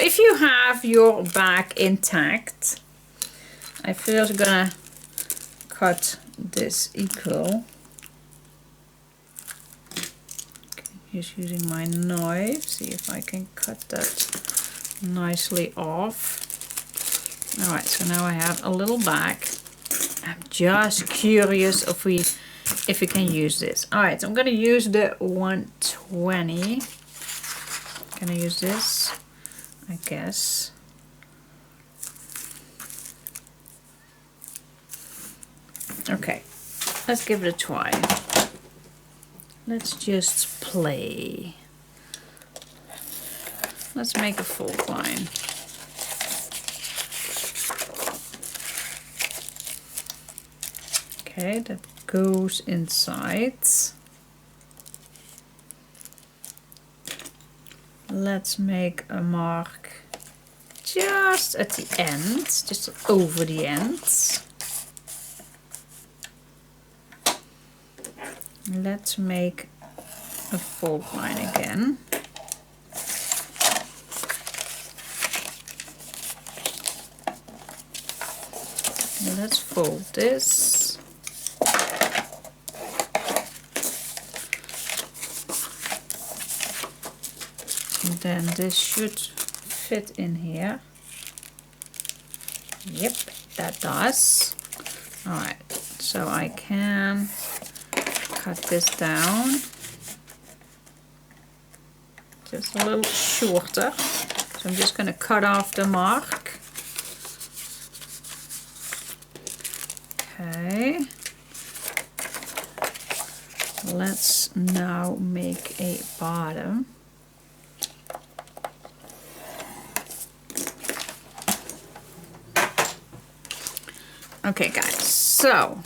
if you have your back intact, I'm first gonna cut this equal. Just using my knife, see if I can cut that nicely off. Alright, so now I have a little back. I'm just curious if we can use this. Alright, so I'm gonna use the 120. Can I use this? I guess. Okay, let's give it a try. Let's just play. Let's make a fold line. Okay, that goes inside. Let's make a mark just at the end, just over the ends. Let's make a fold line again. Let's fold this. And then this should fit in here. Yep, that does. Alright, so I can cut this down just a little shorter. So I'm just going to cut off the mark. Okay. Let's now make a bottom. Okay guys, so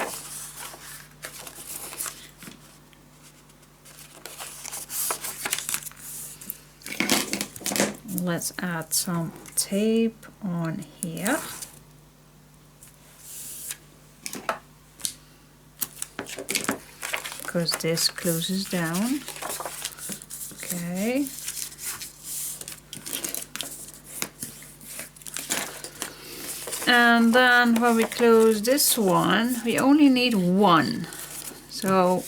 let's add some tape on here. Because this closes down. Okay. And then when we close this one, we only need one. So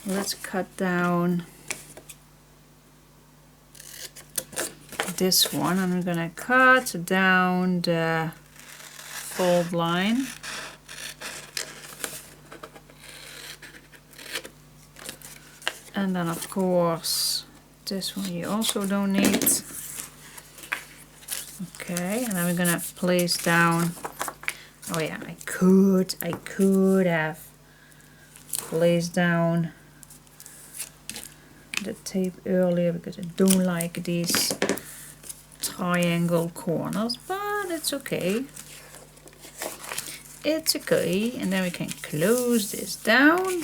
let's cut down this one. I'm gonna cut down the fold line. And then of course this one you also don't need. Okay, and then we're gonna place down. Oh yeah, I could have placed down the tape earlier because I don't like these triangle corners, but it's okay. It's okay, and then we can close this down.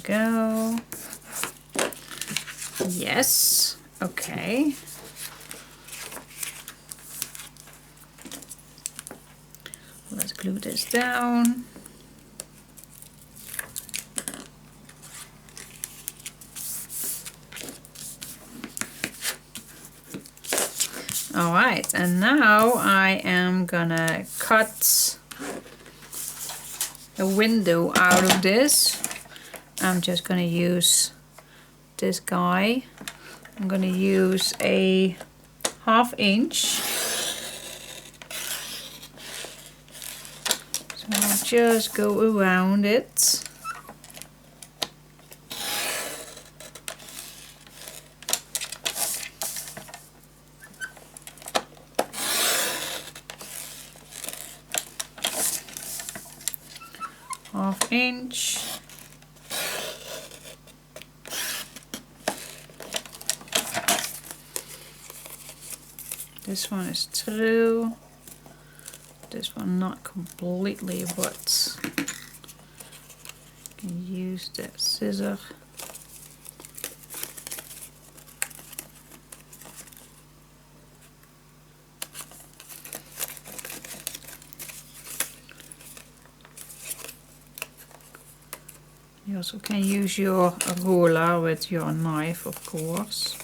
Go. Yes, okay. Let's glue this down. All right, and now I am gonna cut a window out of this. I'm just going to use this guy. I'm going to use a 1/2 inch. So I'll just go around it. Half inch. This one is true. This one not completely, but you can use the scissor. You also can use your ruler with your knife, of course.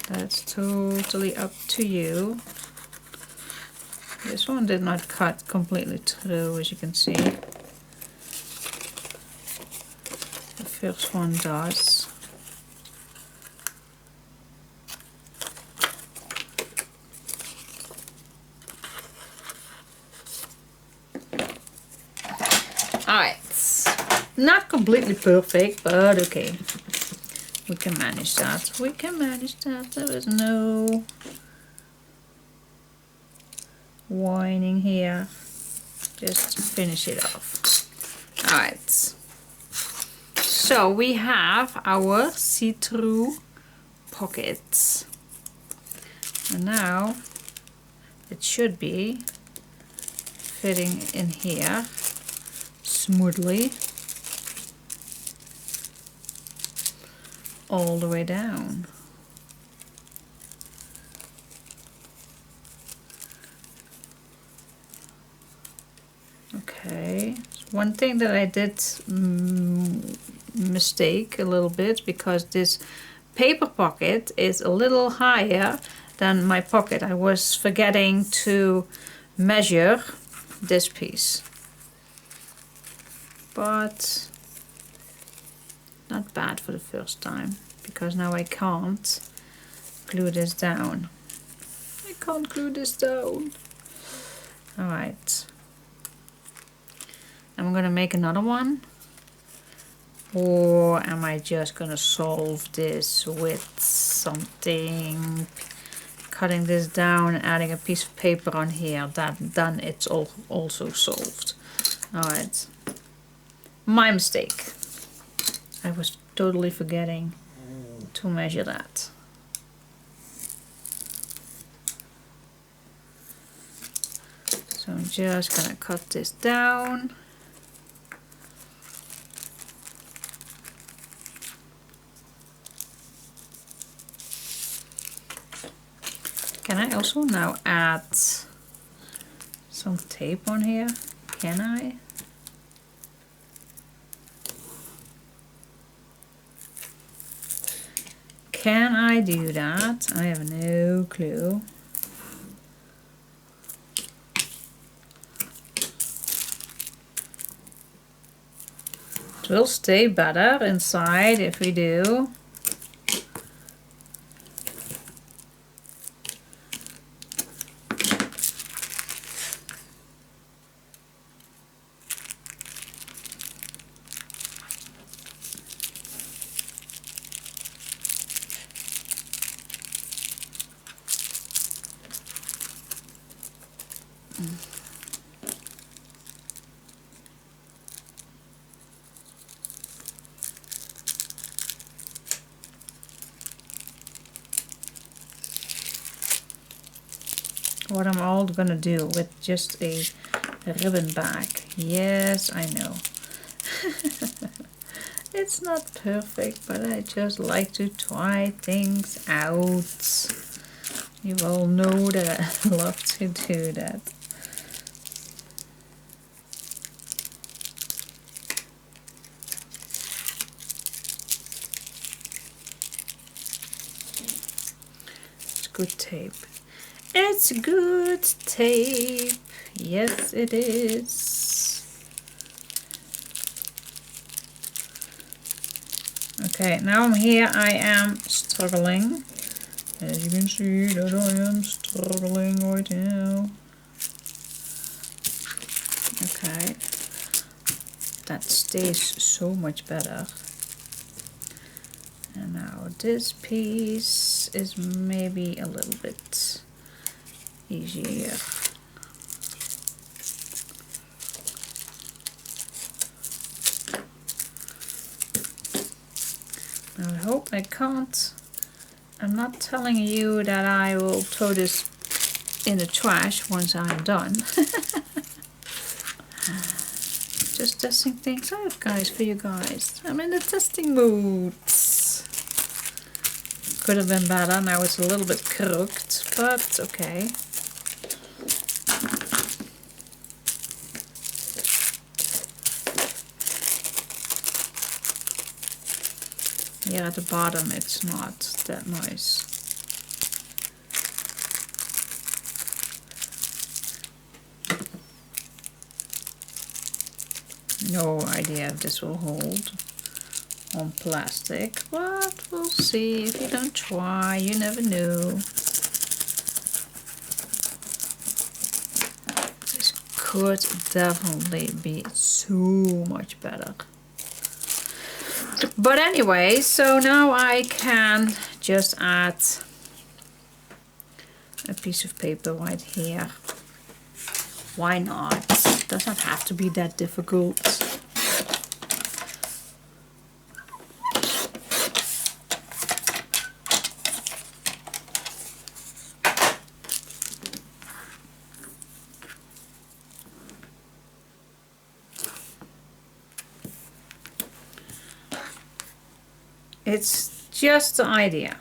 That's totally up to you. This one did not cut completely through, as you can see. The first one does. Alright, not completely perfect, but okay. We can manage that. We can manage that. There is no whining here. Just finish it off. Alright. So we have our see-through pockets. And now it should be fitting in here smoothly all the way down. Okay, one thing that I did mistake a little bit, because this paper pocket is a little higher than my pocket. I was forgetting to measure this piece. But not bad for the first time, because now I can't glue this down. I can't glue this down. Alright. I'm gonna make another one. Or am I just gonna solve this with something? Cutting this down, adding a piece of paper on here. Then it's all also solved. Alright. My mistake. I was totally forgetting to measure that. So I'm just gonna cut this down. Can I also now add some tape on here? Can I? Can I do that? I have no clue. It will stay better inside if we do. What I'm all gonna do with just a ribbon bag. Yes, I know. It's not perfect, but I just like to try things out. You all know that I love to do that. It's good tape. It's good tape. Yes, it is. Okay, now I'm here. I am struggling. As you can see that I am struggling right now. Okay. That stays so much better. And now this piece is maybe a little bit easier. Now I hope I can't. I'm not telling you that I will throw this in the trash once I'm done. Just testing things out, guys, for you guys. I'm in the testing mood. Could have been better. Now it's a little bit crooked, but okay. Here at the bottom it's not that nice. No idea if this will hold on plastic, but we'll see. If you don't try, you never know. This could definitely be so much better. But anyway, so now I can just add a piece of paper right here. Why not? Doesn't have to be that difficult. It's just the idea.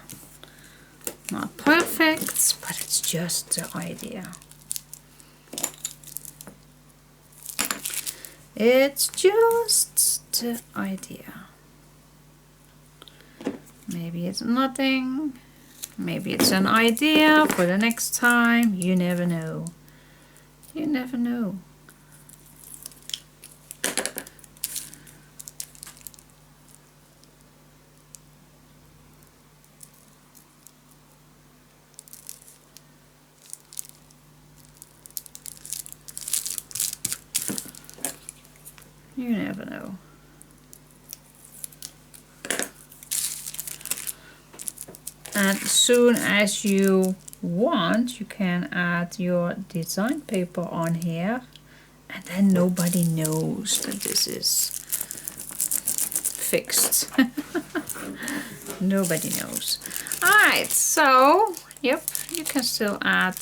Not perfect, but it's just the idea. It's just the idea. Maybe it's nothing. Maybe it's an idea for the next time. You never know. You never know. You never know. And as soon as you want, you can add your design paper on here, and then nobody knows that this is fixed. Nobody knows. Alright, so, yep, you can still add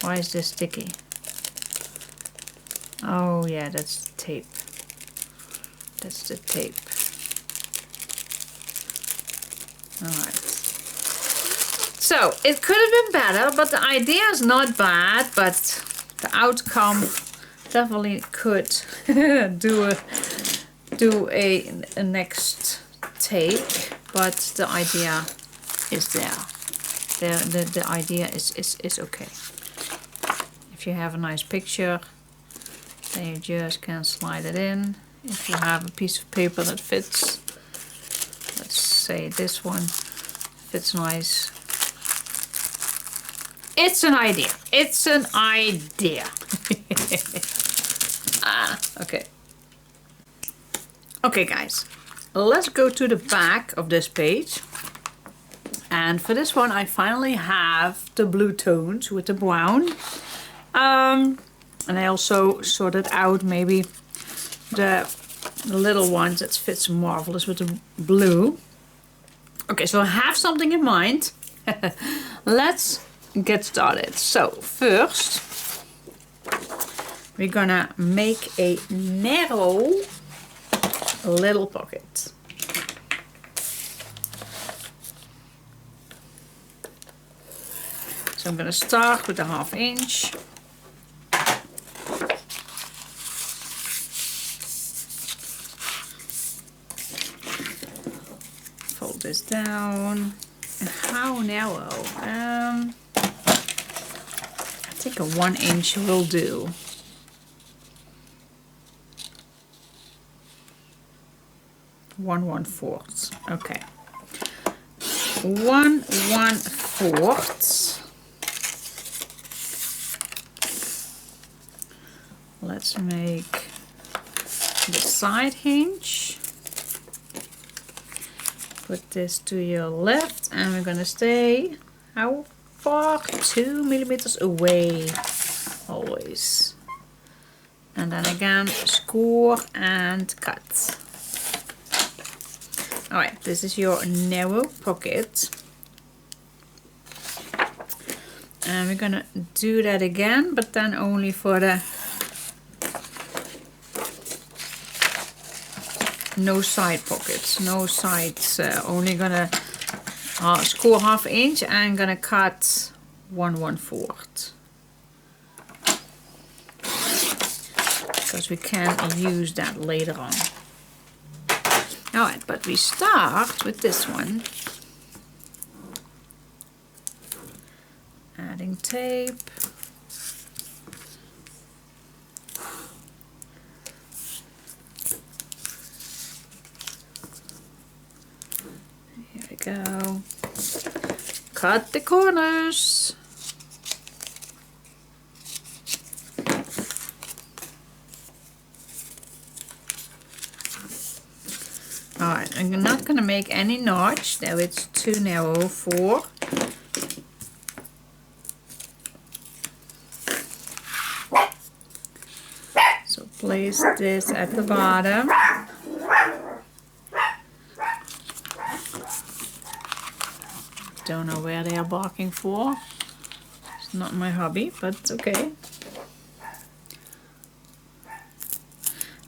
Why is this sticky? Oh yeah, that's tape. That's the tape. Alright. So, it could have been better, but the idea is not bad, but the outcome definitely could do a next take, but the idea is there. The idea is okay. If you have a nice picture, then you just can slide it in. If you have a piece of paper that fits, let's say this one fits nice. It's an idea. It's an idea. Okay. Okay guys, let's go to the back of this page. And for this one I finally have the blue tones with the brown. And I also sorted out maybe the little ones that fits marvelous with the blue. Okay, so I have something in mind. Let's get started. So first we're gonna make a narrow little pocket. So I'm gonna start with a 1/2 inch. Fold this down. And how narrow? I think a 1 inch will do. 1/1/4. Okay. 1/1/4. Let's make the side hinge. Put this to your left, and we're gonna stay how far? 2 millimeters away, always. And then again, score and cut. Alright, this is your narrow pocket. And we're gonna do that again, but then only for the no side pockets, no sides, only gonna score 1/2 inch and gonna cut 1/1/4. because we can use that later on. Alright, but we start with this one. Adding tape. Here we go. Cut the corners. Alright, I'm not going to make any notch, though it's too narrow for. So place this at the bottom. Don't know where they are barking for. It's not my hobby, but it's okay.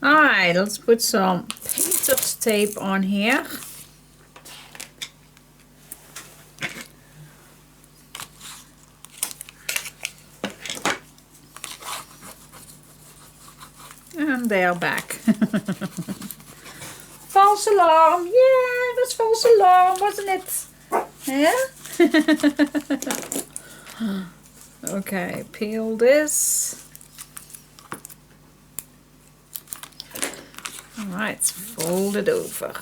Alright, let's put some painter's tape on here. And they are back. False alarm! Yeah, it was false alarm, wasn't it? Yeah? Okay, peel this. Alright, fold it over.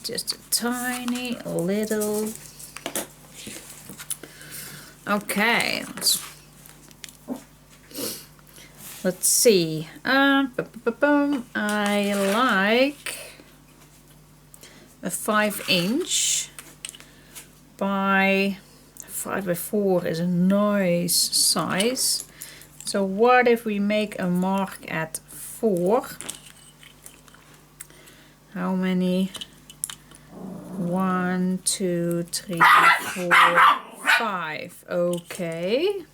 Just a tiny little. Okay, let's see. I like a 5" by 5x4 is a nice size. So what if we make a mark at 4? How many? 1, 2, 3, 4, 5. Okay.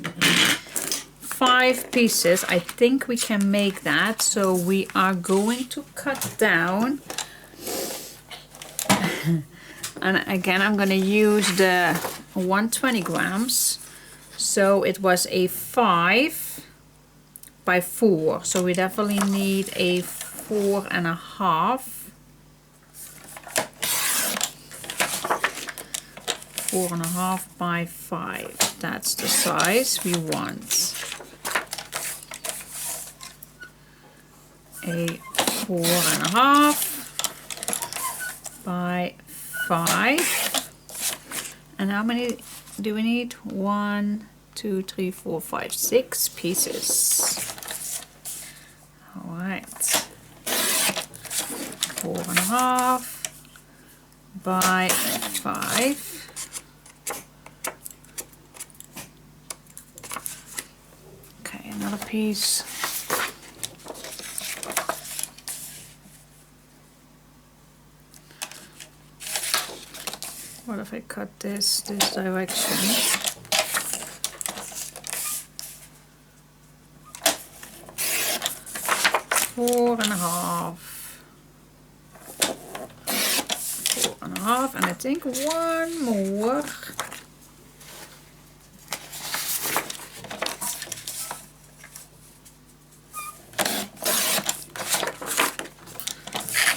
5 pieces. I think we can make that. So we are going to cut down. And again, I'm going to use the 120 grams. So it was a 5 by 4. So we definitely need a 4.5. 4.5 by 5. That's the size we want. A 4.5 by 5. And how many do we need? 1, 2, 3, 4, 5, 6 pieces. All right. 4.5 by 5. Okay, another piece. What if I cut this direction? 4.5. 4.5, and I think one more.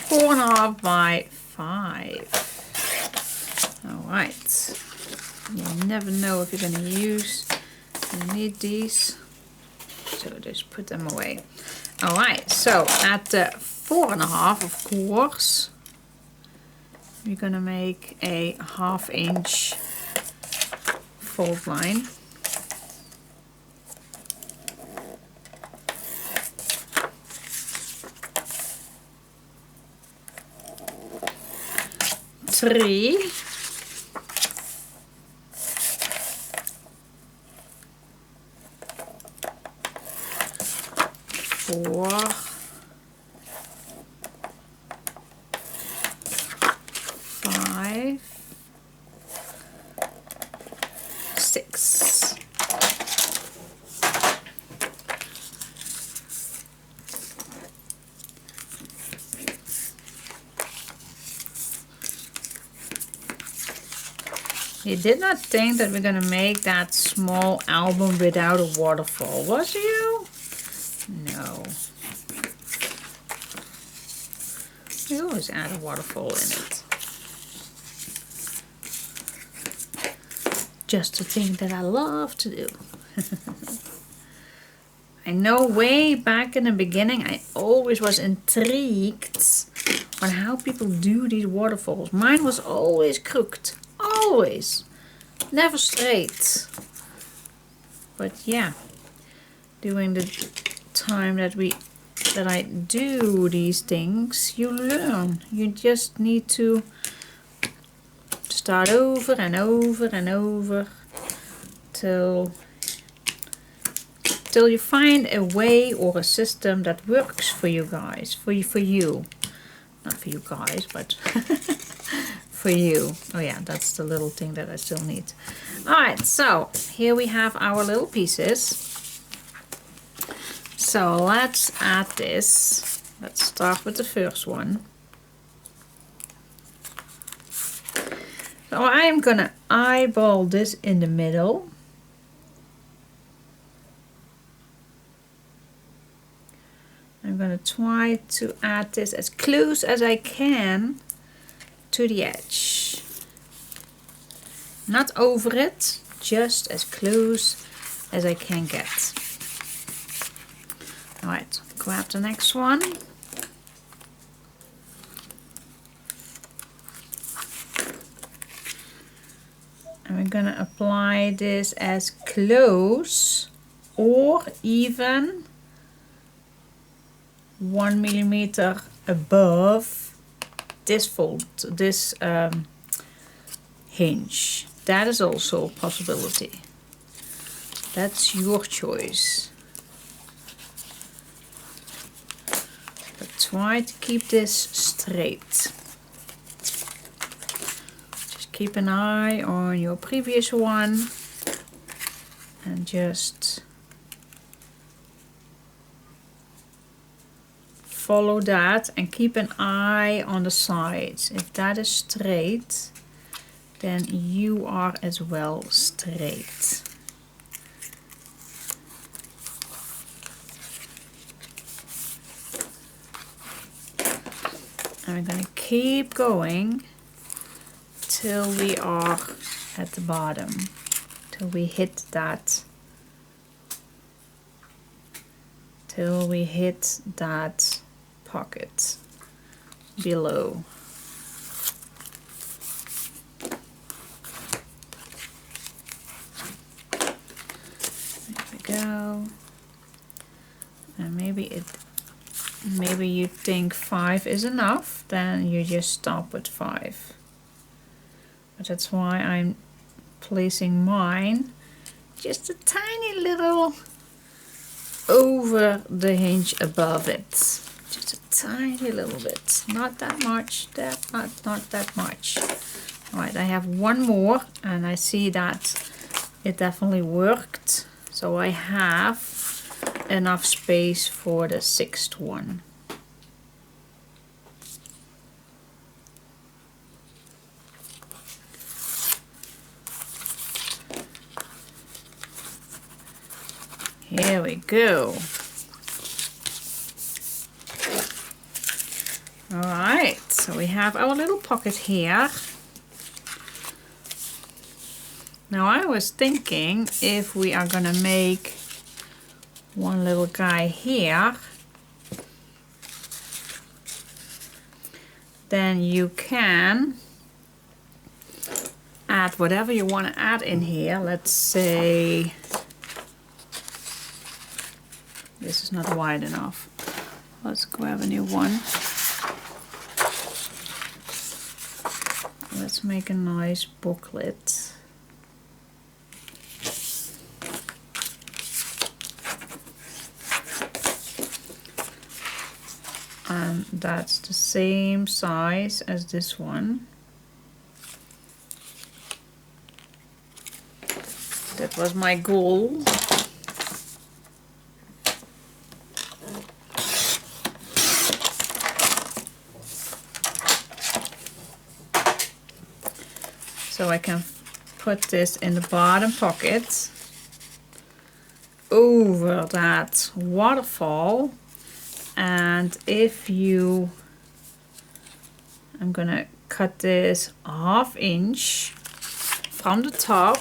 4.5 by 5. Alright. You never know if you're going to need these. So just put them away. Alright, so at the 4.5, of course, we're going to make a 1/2 inch fold line. Three. 4. 5. 6. You did not think that we're going to make that small album without a waterfall, was you? No. We always add a waterfall in it. Just a thing that I love to do. I know way back in the beginning I always was intrigued on how people do these waterfalls. Mine was always crooked. Always. Never straight. But yeah, during the time that I do these things, you learn. You just need to start over and over and over till you find a way or a system that works for you guys, for you. Not for you guys, but for you. Oh yeah, that's the little thing that I still need. Alright, so here we have our little pieces. So let's add this. Let's start with the first one. So I'm gonna eyeball this in the middle. I'm gonna try to add this as close as I can to the edge. Not over it, just as close as I can get. Alright, grab the next one. And we're gonna apply this as close or even 1 millimeter above this fold, this hinge. That is also a possibility. That's your choice. But try to keep this straight. Just keep an eye on your previous one and just follow that and keep an eye on the sides. If that is straight, then you are as well straight. And we're going to keep going till we are at the bottom, till we hit that, pocket below. There we go. And maybe you think 5 is enough, then you just stop at 5. But that's why I'm placing mine just a tiny little over the hinge above it. Just a tiny little bit. Not that much. Not that much. Alright, I have one more and I see that it definitely worked. So I have enough space for the 6th one. Here we go. Alright, so we have our little pocket here. Now I was thinking if we are gonna make one little guy here, then you can add whatever you want to add in here. Let's say this is not wide enough. Let's grab a new one. Let's make a nice booklet. And that's the same size as this one. That was my goal. So I can put this in the bottom pocket over that waterfall. And if you, I'm gonna cut this 1/2 inch from the top.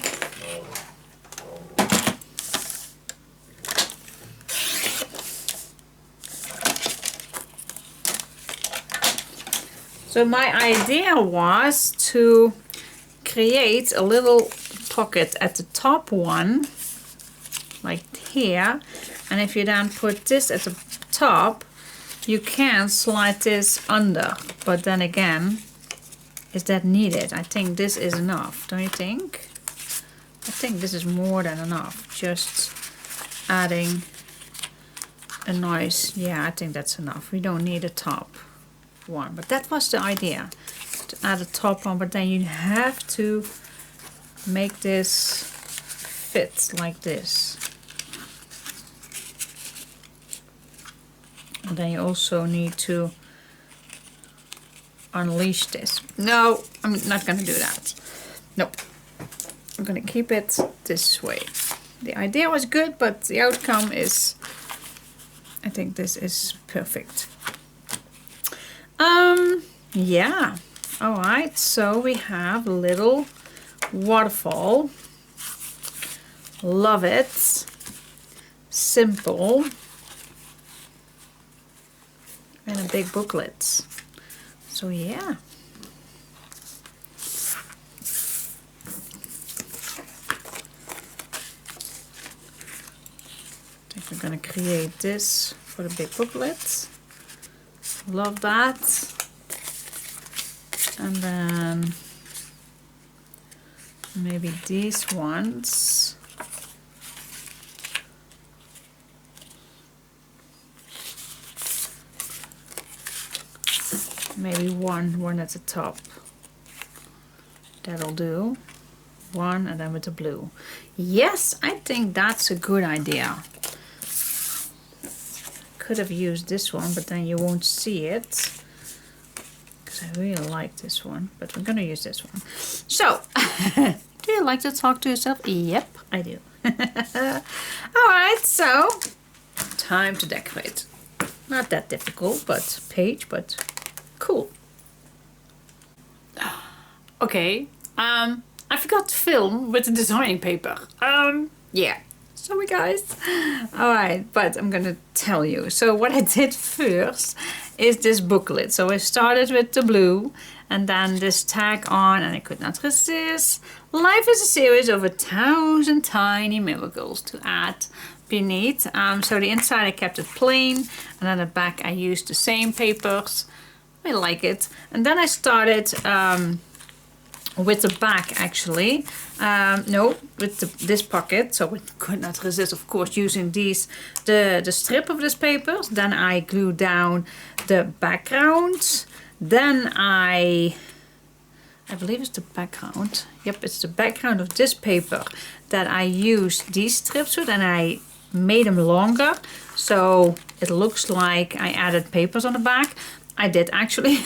So my idea was to create a little pocket at the top one, like here, and if you then put this at the top, you can slide this under. But then again, is that needed? I think this is enough, don't you think? I think this is more than enough. Just adding a nice, yeah, I think that's enough. We don't need a top one, but that was the idea, to add a top one, but then you have to make this fit like this. And then you also need to unleash this. No, I'm not gonna do that. Nope. I'm gonna keep it this way. The idea was good, but the outcome is, I think this is perfect. Yeah. All right, so we have a little waterfall. Love it. Simple. And a big booklet. So yeah. I think we're gonna create this for the big booklet. Love that. And then maybe these ones. Maybe one at the top. That'll do. One and then with the blue. Yes, I think that's a good idea. Could have used this one, but then you won't see it. Because I really like this one, but I'm gonna use this one. So, do you like to talk to yourself? Yep, I do. Alright, so time to decorate. Not that difficult, but page, but cool. Okay, I forgot to film with the designing paper. Yeah, sorry guys. Alright, but I'm gonna tell you. So what I did first is this booklet. So I started with the blue and then this tag on, and I could not resist. Life is a series of 1,000 tiny miracles to add beneath. So the inside I kept it plain, and then the back I used the same papers. I like it. And then I started with the back actually. No, with this pocket. So I could not resist, of course, using these, the strip of this paper. Then I glued down the background. Then I believe it's the background. Yep, it's the background of this paper that I used these strips with, and I made them longer. So it looks like I added papers on the back. I did actually.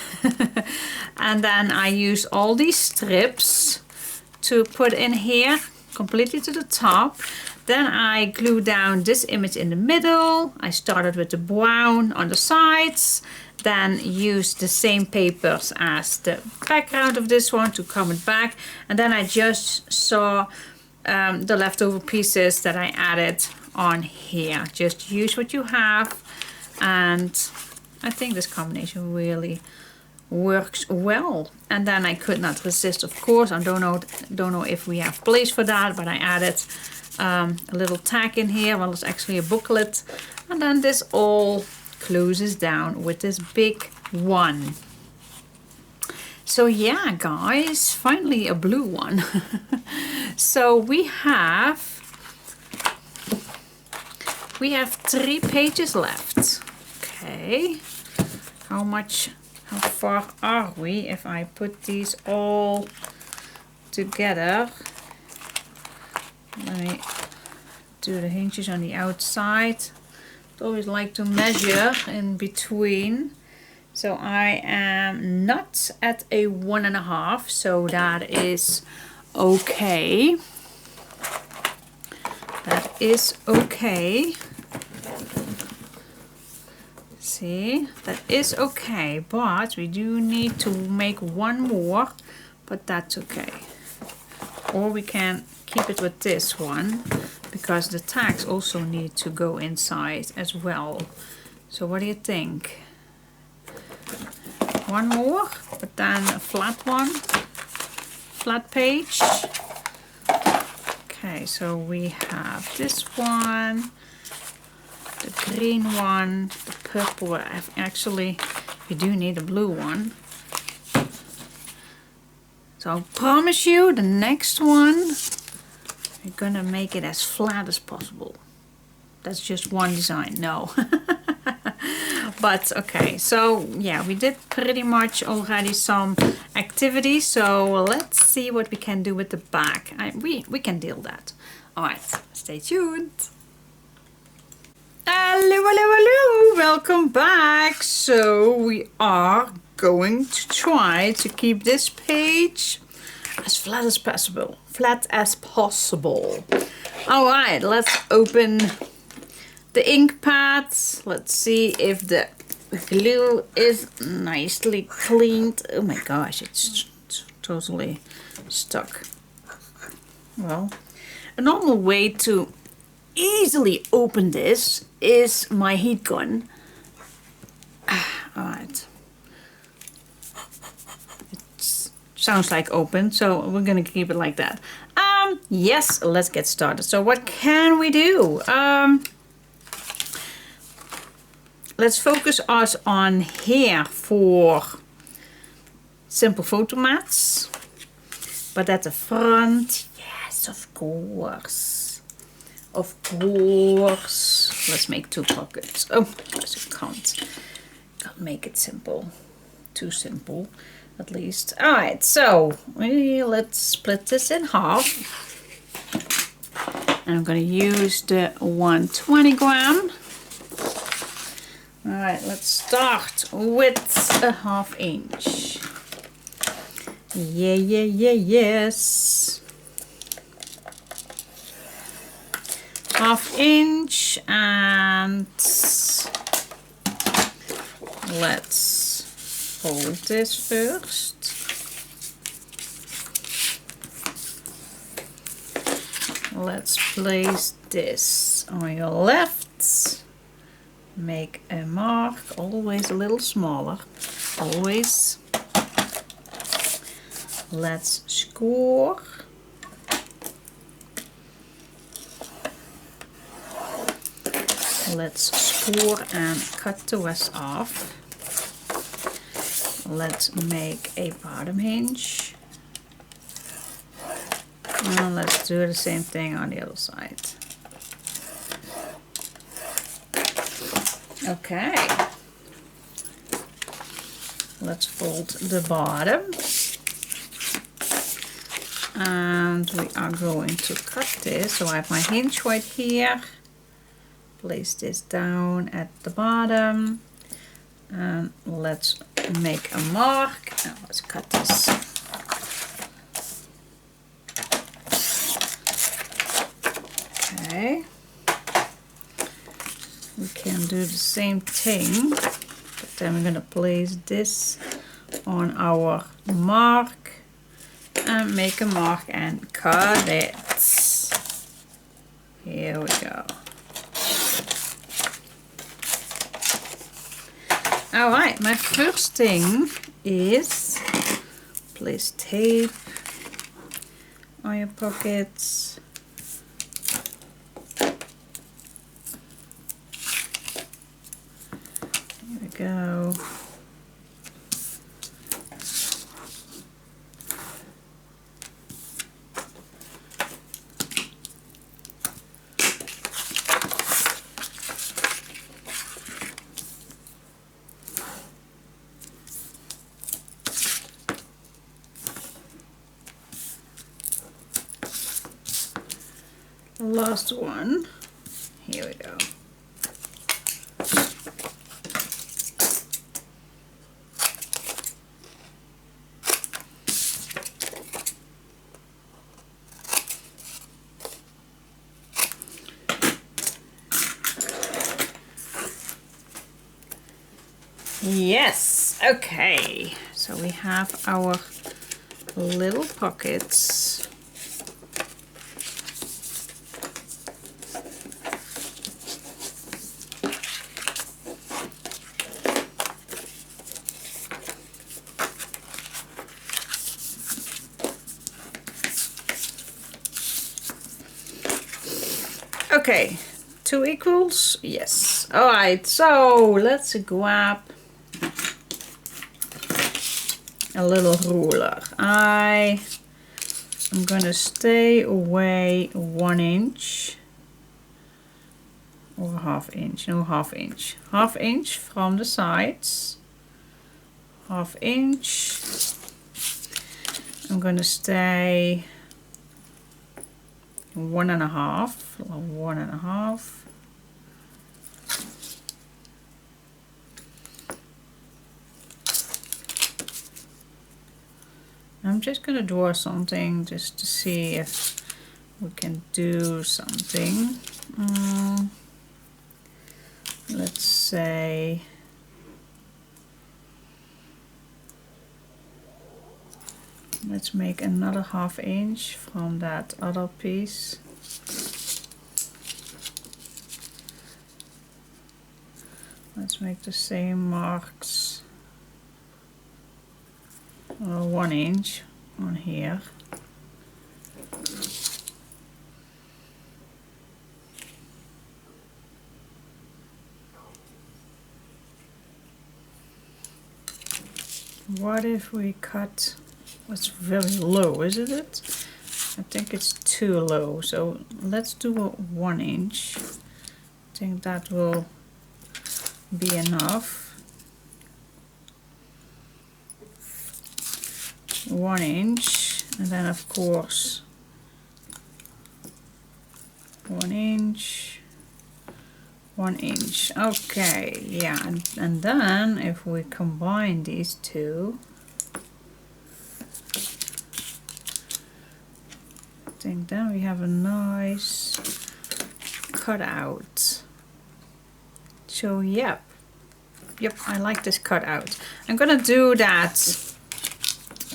And then I used all these strips to put in here completely to the top. Then I glued down this image in the middle. I started with the brown on the sides, then used the same papers as the background of this one to come it back, and then I just saw the leftover pieces that I added on here. Just use what you have, and I think this combination really works well. And then I could not resist, of course. I don't know if we have place for that, but I added a little tag in here. Well, it's actually a booklet. And then this all closes down with this big one. So yeah, guys, finally a blue one. So we have 3 pages left. Okay, how far are we if I put these all together? Let me do the hinges on the outside. I always like to measure in between. So I am not at a 1.5, so that is okay. That is okay. See, that is okay, but we do need to make one more, but that's okay. Or we can keep it with this one, because the tags also need to go inside as well. So what do you think? One more, but then a flat one, flat page. Okay, so we have this one, the green one, the purple one. Actually, we do need a blue one. So I promise you, the next one, we're gonna make it as flat as possible. That's just one design, no. But okay, so yeah, we did pretty much already some activities. So let's see what we can do with the back. We can deal that. All right, stay tuned. Hello, hello, hello, welcome back. So we are going to try to keep this page as flat as possible. Flat as possible. All right, let's open the ink pads. Let's see if the glue is nicely cleaned. Oh my gosh, it's totally stuck. Well, a normal way to easily open this is my heat gun. Alright. It sounds like open, so we're gonna keep it like that. Yes, let's get started. So what can we do? Let's focus us on here for simple photo mats. But at the front, yes, of course. Of course. Let's make 2 pockets. Oh my gosh, I can't make it simple. Too simple, at least. Alright, so let's split this in half. And I'm going to use the 120 gram. Alright, let's start with a 1/2 inch. Yes. 1/2 inch, and let's fold this first. Let's place this on your left. Make a mark, always a little smaller, always. Let's score. Let's score and cut the rest off. Let's make a bottom hinge. And let's do the same thing on the other side. Okay, let's fold the bottom, and we are going to cut this. So I have my hinge right here, place this down at the bottom, and let's make a mark, and let's cut this. Okay. We can do the same thing, but then we're going to place this on our mark and make a mark and cut it. Here we go. Alright, my first thing is place tape on your pockets. Go. Last one. Here we go. Yes, okay. So we have our little pockets. Okay, 2 equals, yes. All right, so let's grab a little ruler. I am gonna stay away 1 inch or ½ inch, no ½ inch. ½ inch from the sides, ½ inch. I'm gonna stay 1.5, 1.5. I'm just gonna draw something just to see if we can do something. Let's say let's make another ½ inch from that other piece. Let's make the same marks. 1 inch on here. What if we cut? It's very low, isn't it? I think it's too low, so let's do a 1 inch. I think that will be enough. 1 inch, and then of course 1 inch, 1 inch. Okay, yeah, and then if we combine these two, I think then we have a nice cutout. So yep, I like this cutout. I'm gonna do that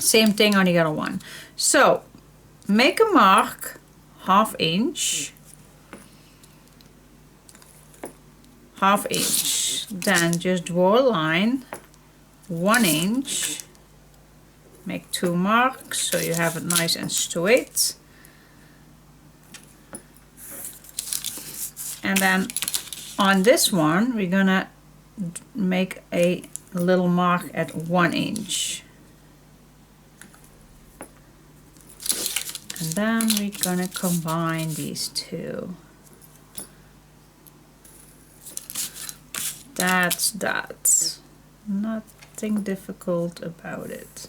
same thing on the other one. So make a mark ½ inch, ½ inch, then just draw a line 1 inch, make 2 marks so you have it nice and straight, and then on this one we're gonna make a little mark at 1 inch. And then we're gonna combine these two. That's that. Nothing difficult about it.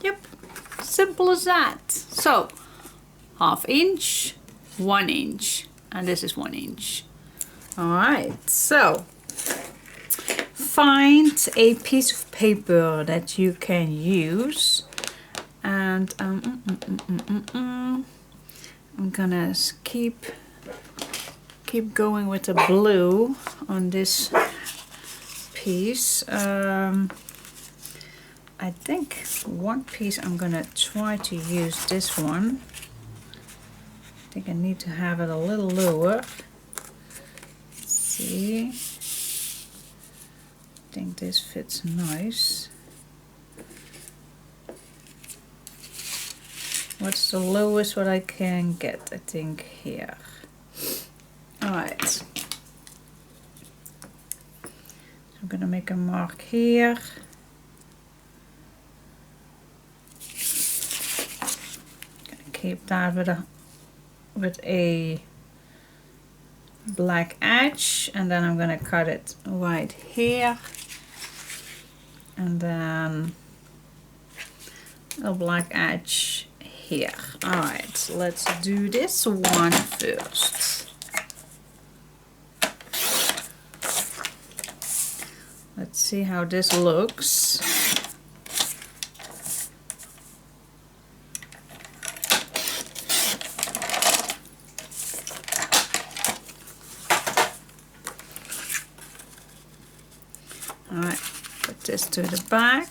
Yep, simple as that. So, ½ inch, 1 inch, and this is 1 inch. All right, so find a piece of paper that you can use. And I'm gonna keep going with the blue on this piece. I think one piece I'm gonna try to use this one. I think I need to have it a little lower. Let's see. I think this fits nice. What's the lowest what I can get? I think here. Alright. So I'm gonna make a mark here. Gonna keep that with a black edge, and then I'm gonna cut it right here. And then a black edge here. Alright, let's do this one first. Let's see how this looks. this to the back.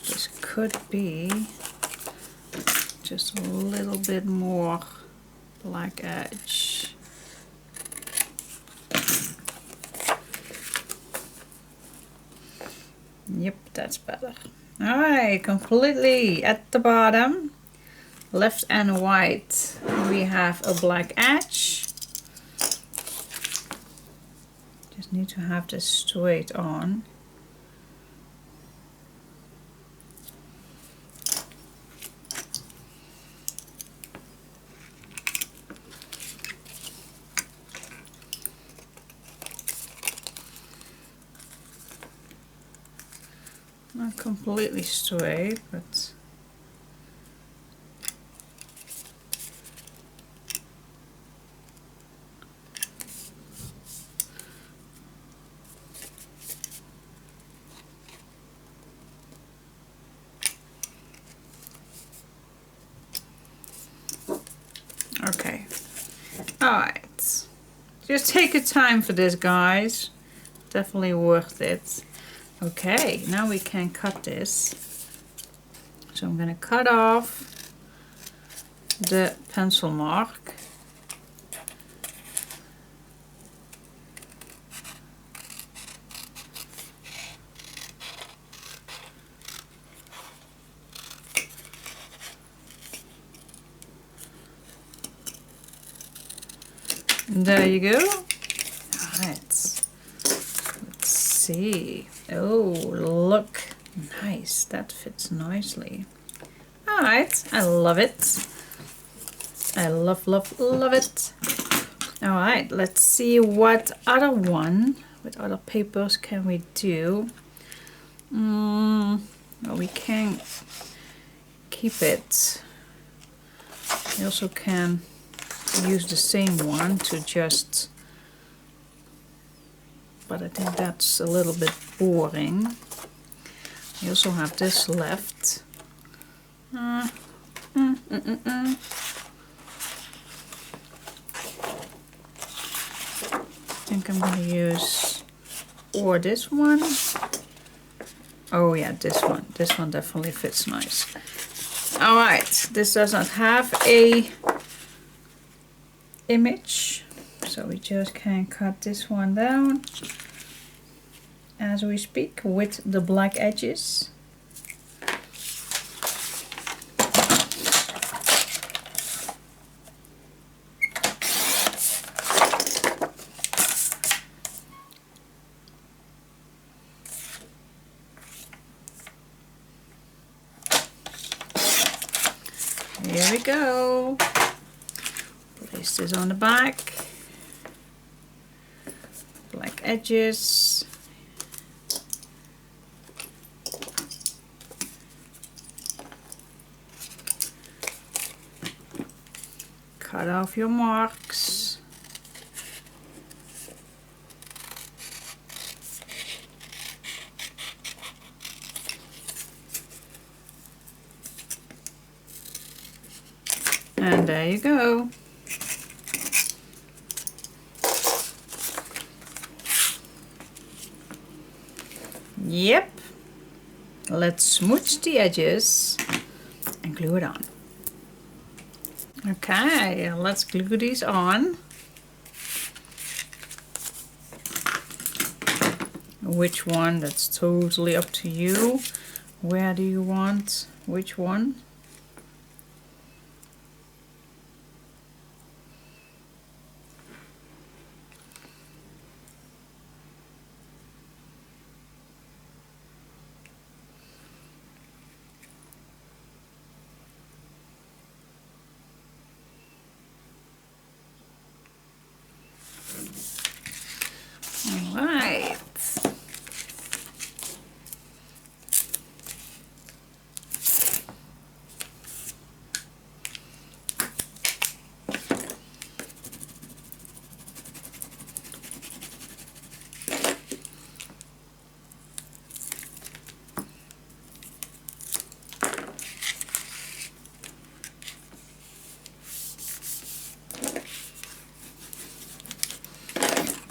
This could be just a little bit more black edge. Yep, that's better. Alright, completely at the bottom, left and right, we have a black edge. Just need to have this straight on. Not completely straight, but okay. Alright. Just take your time for this, guys. Definitely worth it. Okay, now we can cut this. So I'm going to cut off the pencil mark. There you go. Alright. Let's see. Oh, look. Nice. That fits nicely. Alright. I love it. I love, love, love it. Alright. Let's see what other papers can we do. Well, we can keep it. We also can use the same one to just, but I think that's a little bit boring. We also have this left. I think I'm going to use or this one. Oh yeah, this one. This one definitely fits nice. Alright, this does not have a image, so we just can cut this one down as we speak with the black edges. Here we go. Place this on the back. Black edges. Cut off your marks. And there you go. Yep. Let's smooch the edges and glue it on. Okay, let's glue these on. Which one? That's totally up to you. Where do you want which one? Alright.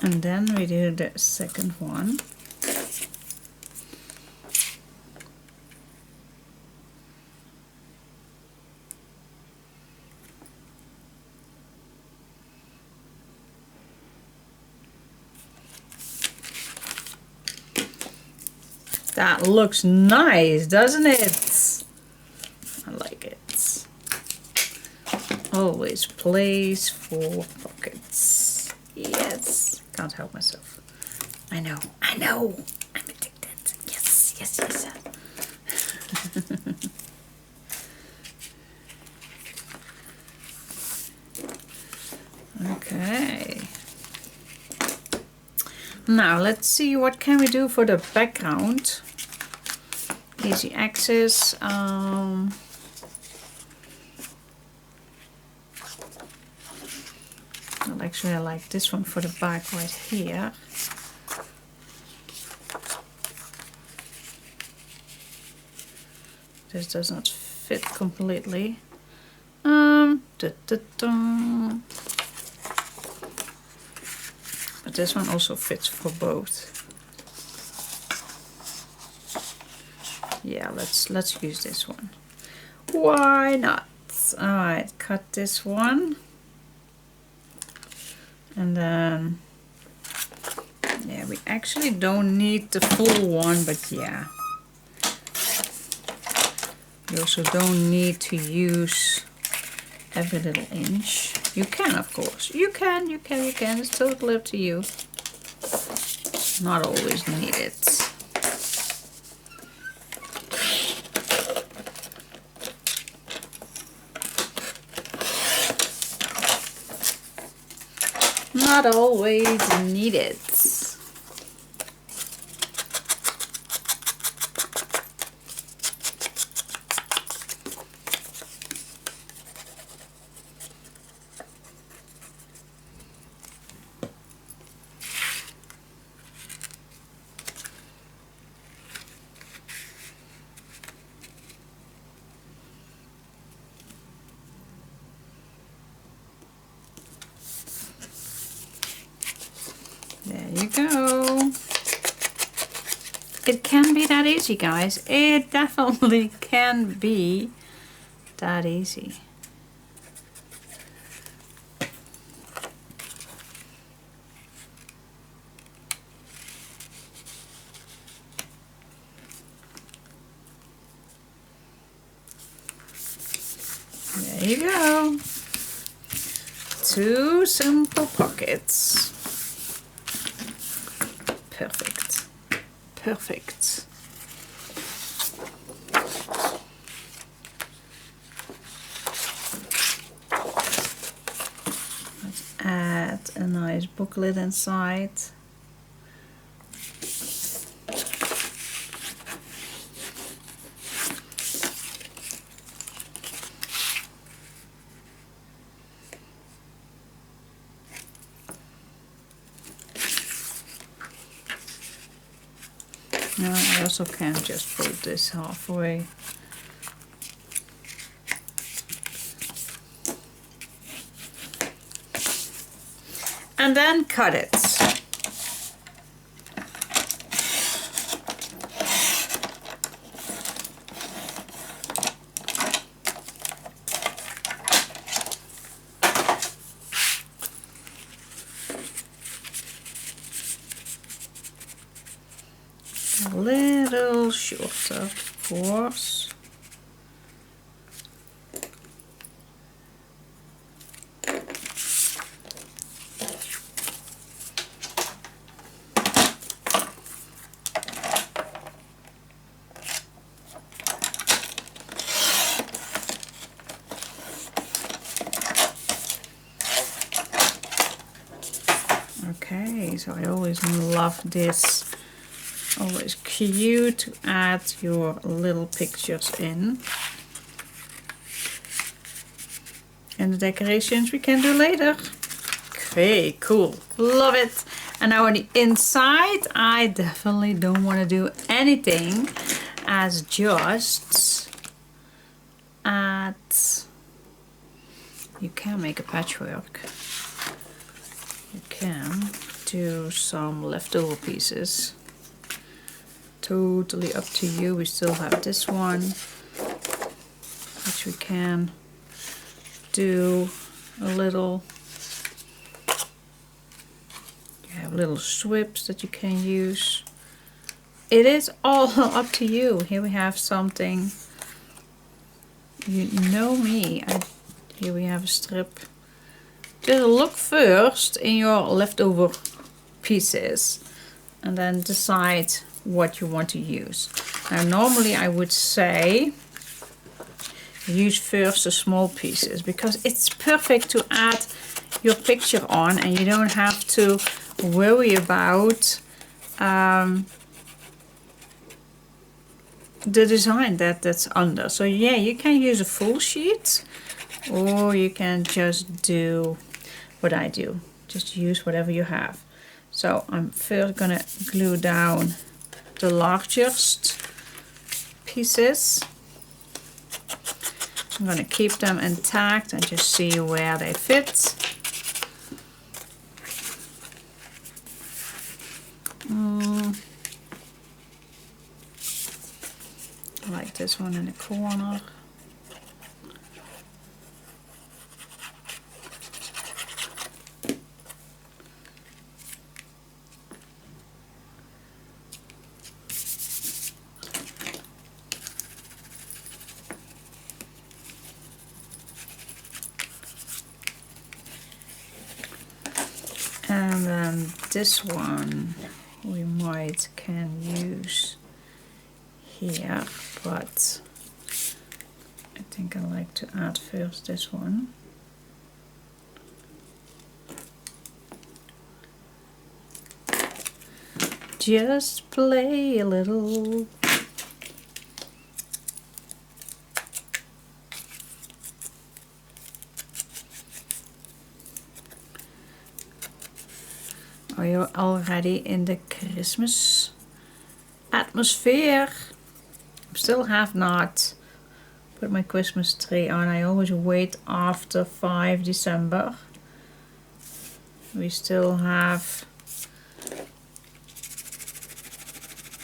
And then we do the second one. That looks nice, doesn't it? I like it. Always place for pockets. Yes. Can't help myself. I know. I'm addicted. Yes, yes, yes. Okay. Now let's see what can we do for the background. Easy access. Well, actually I like this one for the back right here. This does not fit completely. But this one also fits for both. Yeah, let's use this one. Why not? Alright, cut this one. And then, yeah, we actually don't need the full one, but yeah. You also don't need to use every little inch. You can, of course. You can. It's totally up to you. Not always needed. Not always needed. There you go. It can be that easy, guys. It definitely can be that easy. There you go. 2 simple pockets. Perfect. Perfect. Let's add a nice booklet inside. Now I also can just fold this halfway. And then cut it. A little shorter, of course. Okay, so I always love this. Always cute to add your little pictures in. And the decorations we can do later. Okay, cool. Love it. And now on the inside, I definitely don't want to do anything as just add. You can make a patchwork. You can do some leftover pieces. Totally up to you. We still have this one, which we can do a little. You have little swips that you can use. It is all up to you. Here we have something. You know me. Here we have a strip. Just look first in your leftover pieces and then decide what you want to use. Now normally I would say use first the small pieces because it's perfect to add your picture on and you don't have to worry about the design that's under. So yeah, you can use a full sheet or you can just do what I do. Just use whatever you have. So I'm first gonna glue down the largest pieces. I'm gonna keep them intact and just see where they fit. I like this one in the corner. And then this one we can use here, but I think I like to add first this one. Just play a little. Are you already in the Christmas atmosphere? I still have not put my Christmas tree on. I always wait after 5 December. We still have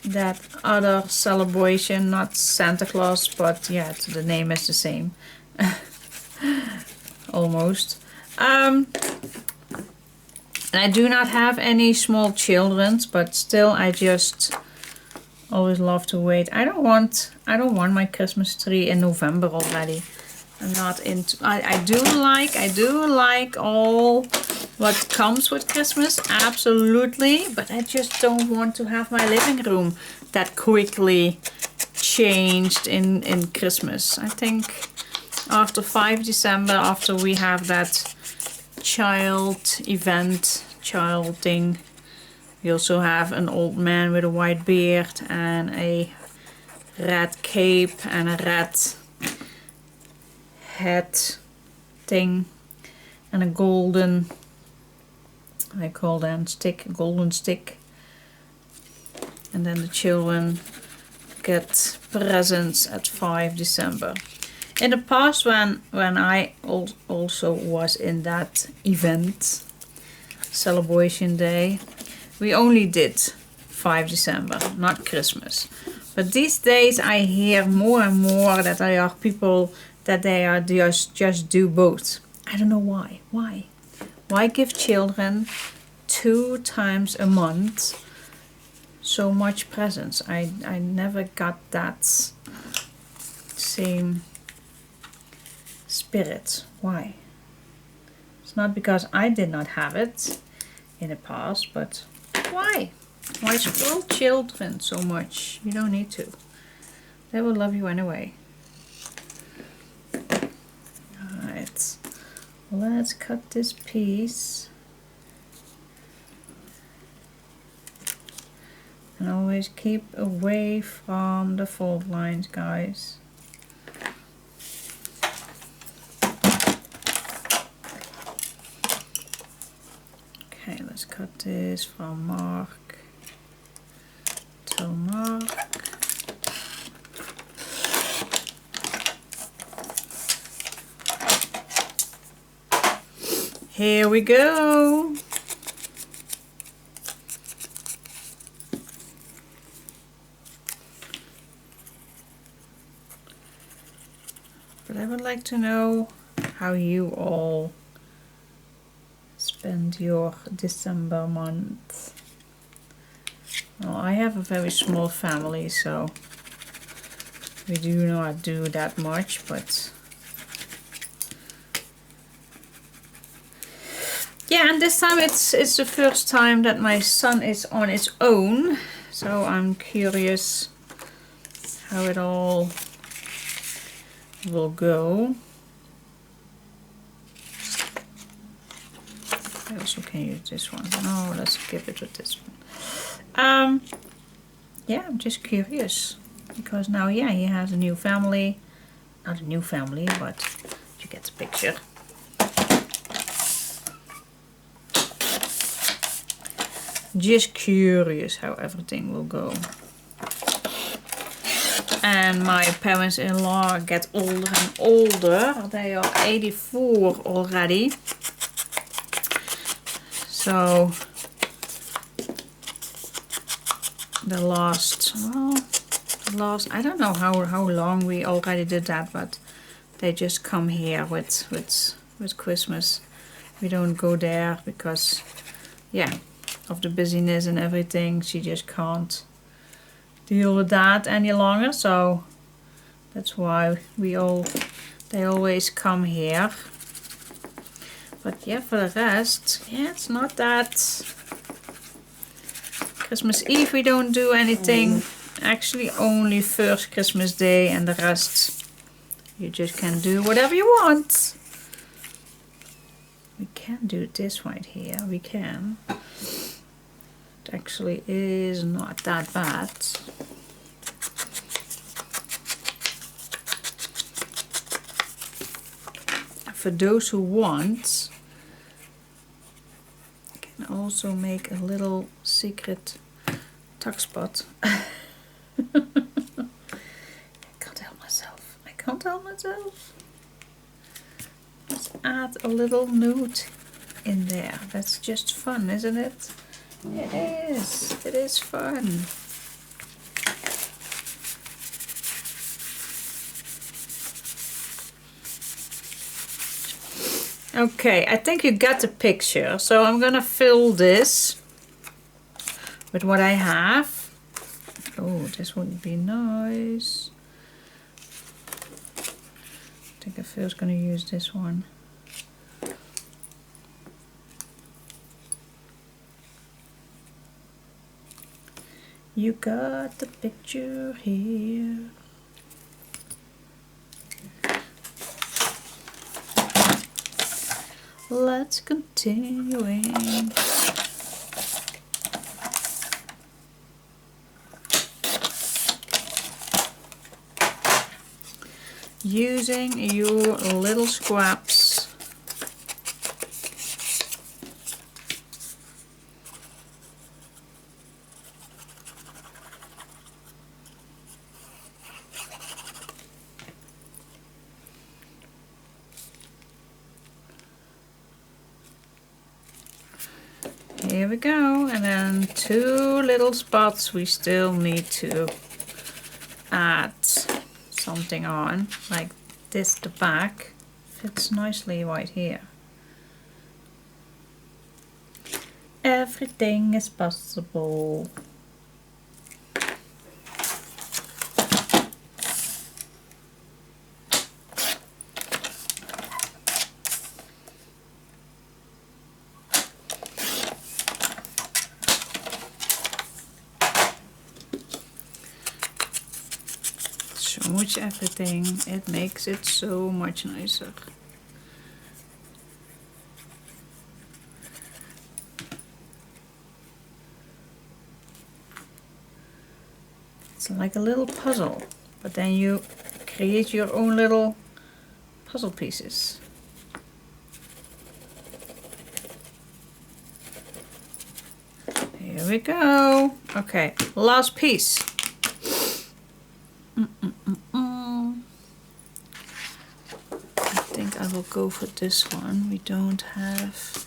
that other celebration, not Santa Claus, but yeah, the name is the same. Almost. And I do not have any small children, but still I just always love to wait. I don't want my Christmas tree in November already. I'm not into I do like all what comes with Christmas, absolutely, but I just don't want to have my living room that quickly changed in Christmas. I think after 5 December, after we have that child thing, we also have an old man with a white beard and a red cape and a red hat thing and a golden, I call that stick, golden stick. And then the children get presents at 5 December. In the past, when I also was in that event, celebration day, we only did 5 December, not Christmas. But these days I hear more and more that there are people that they are just do both. I don't know why. Why give children 2 times a month so much presents? I never got that same spirit. Why? It's not because I did not have it in the past, but why? Why spoil children so much? You don't need to. They will love you anyway. Alright, let's cut this piece. And always keep away from the fold lines, guys. Okay, let's cut this from mark to mark. Here we go. But I would like to know how you all spend your December month. Well, I have a very small family, so we do not do that much, but yeah, and this time it's the first time that my son is on its own, so I'm curious how it all will go. I also can use this one. No, let's give it with this one. Yeah, I'm just curious because now, yeah, he has a new family. Not a new family, but you get the picture. Just curious how everything will go. And my parents-in-law get older and older. They are 84 already. So the last, I don't know how long we already did that, but they just come here with Christmas. We don't go there because, yeah, of the busyness and everything. She just can't deal with that any longer, so that's why they always come here. But yeah, for the rest, yeah, it's not that. Christmas Eve we don't do anything. Actually only first Christmas Day, and the rest you just can do whatever you want. We can do this right here, we can. It actually is not that bad. For those who want, I can also make a little secret tuck spot. I can't help myself. I can't help myself. Let's add a little note in there. That's just fun, isn't it? It is. It is fun. Okay, I think you got the picture. So I'm gonna fill this with what I have. Oh, this would be nice. I think I first gonna use this one. You got the picture here. Let's continuing. Using your little scraps. Here we go, and then 2 little spots we still need to add something on, like this. The back fits nicely right here. Everything is possible. Much everything, it makes it so much nicer. It's like a little puzzle, but then you create your own little puzzle pieces. Here we go. Okay, last piece. I think I will go for this one. We don't have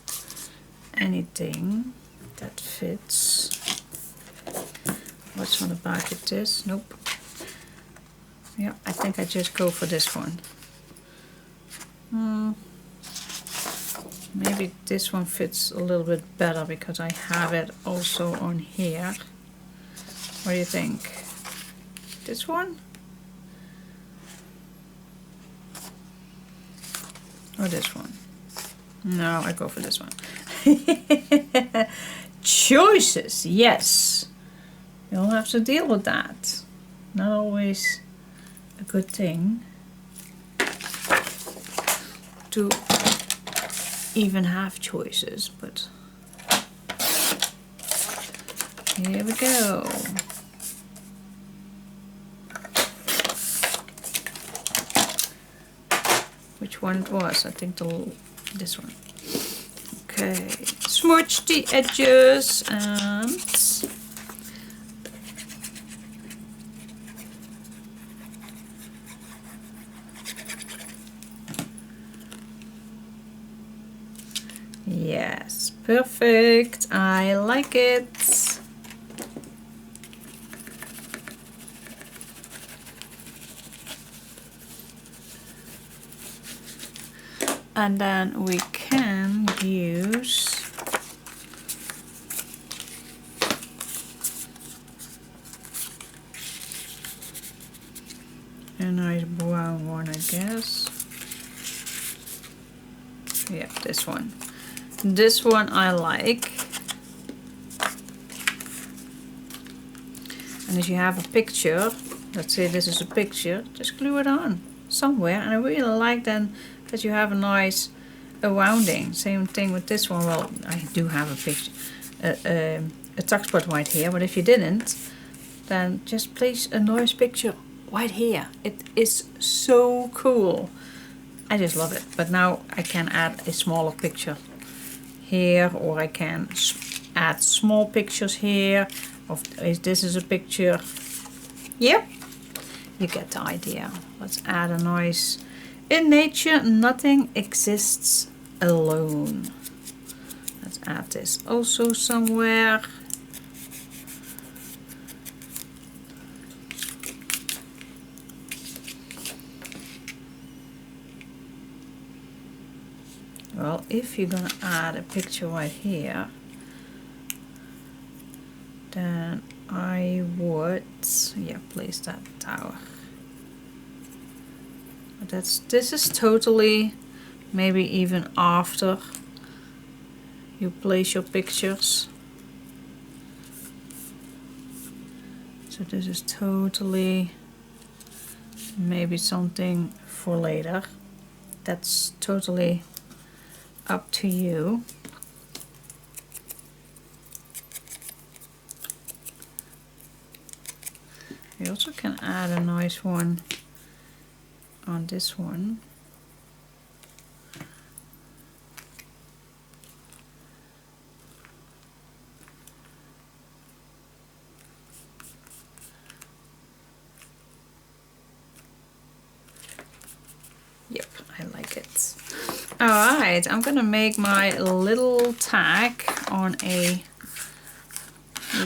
anything that fits. What's on the back of this? Nope. Yeah, I think I just go for this one. Maybe this one fits a little bit better because I have it also on here. What do you think? This one? Or this one? No, I go for this one. Choices, yes. You'll have to deal with that. Not always a good thing to even have choices, but here we go. Which one it was? I think this one. Okay, smudge the edges and yes, perfect. I like it. And then we can use a nice brown one, I guess. Yeah, this one. This one I like. And if you have a picture, let's say this is a picture, just glue it on somewhere. And I really like then that you have a nice rounding. Same thing with this one. Well, I do have a picture, a tuck spot right here, but if you didn't, then just place a nice picture right here. It is so cool. I just love it. But now I can add a smaller picture here, or I can add small pictures here. Of this is a picture. Yep, you get the idea. Let's add a nice. In nature, nothing exists alone. Let's add this also somewhere. Well, if you're gonna add a picture right here, then I would, yeah, place that tower. But this is totally, maybe even after you place your pictures. So this is totally maybe something for later. That's totally up to you. You also can add a nice one on this one. Yep, I like it. Alright, I'm gonna make my little tag on a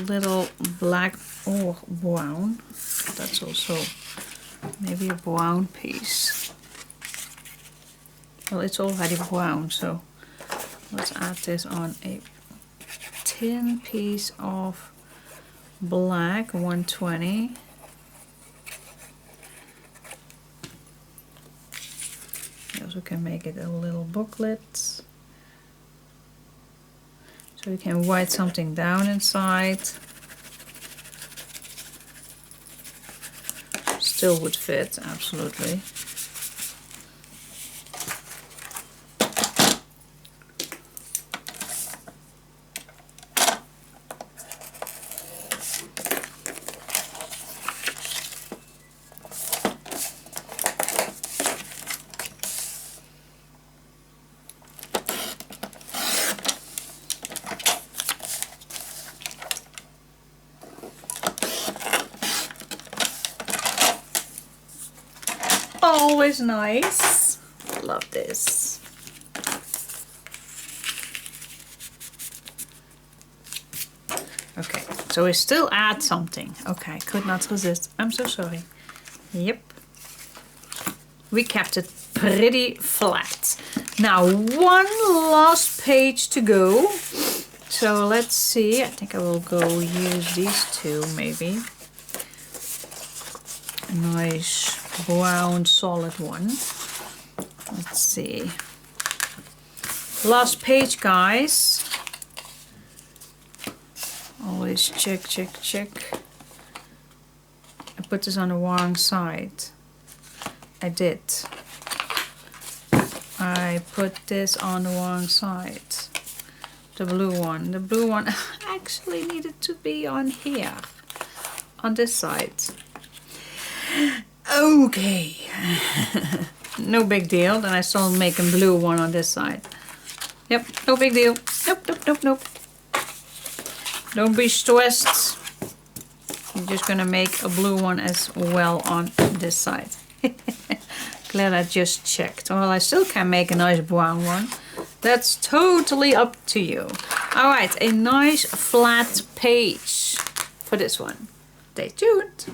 little black or brown. That's also maybe a brown piece. Well, it's already brown, so let's add this on a tin piece of black 120. You also can make it a little booklet, so you can write something down inside. Still would fit, absolutely. Always nice. Love this. Okay, so we still add something. Okay, could not resist. I'm so sorry. Yep. We kept it pretty flat. Now one last page to go. So let's see, I think I will go use these two maybe. A nice brown solid one. Let's see. Last page, guys. Always check, check, check. I put this on the wrong side. I did. I put this on the wrong side. The blue one. The blue one actually needed to be on here. On this side. Okay. No big deal. Then I still make a blue one on this side. Yep, no big deal. Nope, nope, nope, nope. Don't be stressed. I'm just gonna make a blue one as well on this side. Glad I just checked. Well, I still can make a nice brown one. That's totally up to you. Alright, a nice flat page for this one. Stay tuned.